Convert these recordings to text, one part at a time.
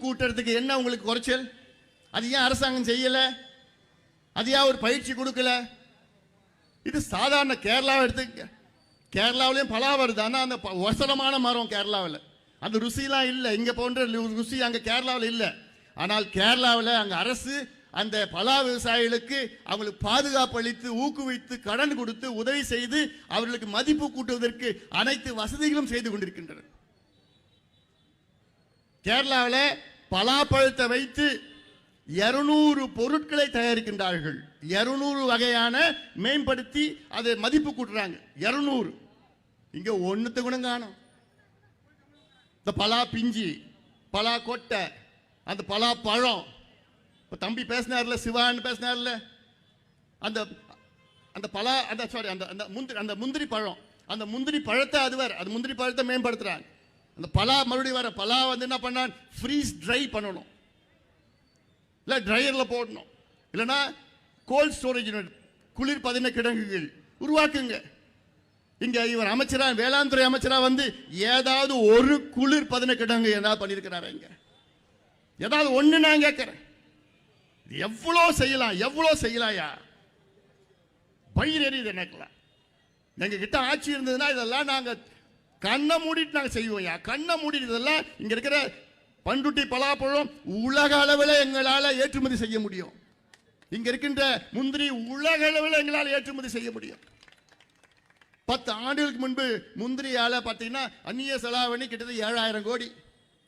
கூட்டுறதுக்கு என்ன உங்களுக்கு குறைச்சல்? அது ஏன் அரசாங்கம் செய்யல? அது ஏன் ஒரு பயிற்சி கொடுக்கல? இது சாதாரண கேரளாவை எடுத்துக்க. கேரளாவிலையும் பலா வருது, ஆனால் அந்த வசனமான மரம் கேரளாவில் அந்த ருசிலாம் இல்லை. இங்கே போன்ற ருசி அங்கே கேரளாவில் இல்லை. ஆனால் கேரளாவில் அங்கே அரசு அந்த பலா விவசாயிகளுக்கு அவங்களுக்கு பாதுகாப்பு அளித்து ஊக்குவித்து கடன் கொடுத்து உதவி செய்து அவர்களுக்கு மதிப்பு கூட்டுவதற்கு அனைத்து வசதிகளும் செய்து கொண்டிருக்கின்றனர். கேரளாவில் பலாப்பழத்தை வைத்து 200 பொருட்களை தயாரிக்கின்றார்கள். 200 வகையான மேம்படுத்தி அதை மதிப்பு கூட்டுறாங்க. 200 இங்க ஒன்னுத்து கூட காணும். இந்த பலா பிஞ்சி, பலா கொட்டை, அந்த பலா பழம், தம்பி பேசினார்ல, சிவான்னு பேசினார்ல, அந்த அந்த பலா அந்த சாரி அந்த முந்திரி பழம், அந்த முந்திரி பழத்தை அது முந்திரி பழத்தை மேம்படுத்துறாங்க. அந்த பலா மறுபடியும் வர பலா வந்து என்ன பண்ணான், ஃப்ரீஸ் ட்ரை பண்ணணும், இல்லை ட்ரையரில் போடணும், இல்லைன்னா கோல்ட் ஸ்டோரேஜ் குளிர் பதன கிடங்குகள் உருவாக்குங்க. இங்க இவர் அமைச்சரா, வேளாண் துறை அமைச்சரா வந்து ஏதாவது ஒரு குளிர் பதன கிடங்கு ஏதாவது பண்ணியிருக்கிறாரு? இங்க ஏதாவது ஒண்ணு நான் கேட்கிறேன். எவ்வளோ செய்யலாம், எவ்வளோ செய்யலாயா? பயிர் எறியுது எனக்குலாம். எங்க கிட்ட ஆட்சி இருந்ததுன்னா இதெல்லாம் நாங்க கண்ணை மூடிட்டு நாங்கள் செய்வோம்யா, கண்ணை மூடிட்டு. இதெல்லாம் இங்க இருக்கிற பண்ருட்டி பலாப்பழம் உலக அளவில் எங்களால் ஏற்றுமதி செய்ய முடியும். இங்க இருக்கின்ற முந்திரி உலக அளவில் எங்களால் ஏற்றுமதி செய்ய முடியும். 10 ஆண்டுகளுக்கு முன்பு முந்திரியால பார்த்தீங்கன்னா அந்நிய செலாவணி கிட்டத்தட்ட 7000 கோடி.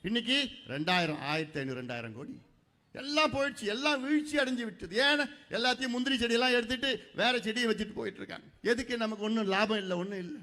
இன்னைக்கு 2000, 1500, 2000 கோடி. எல்லாம் போயிடுச்சு, எல்லாம் வீழ்ச்சி அடைஞ்சு விட்டது. ஏன்னா எல்லாத்தையும் முந்திரி செடியெல்லாம் எடுத்துட்டு வேற செடியை வச்சுட்டு போயிட்டு இருக்காங்க. எதுக்கு? நமக்கு ஒன்றும் லாபம் இல்லை, ஒன்றும் இல்லை.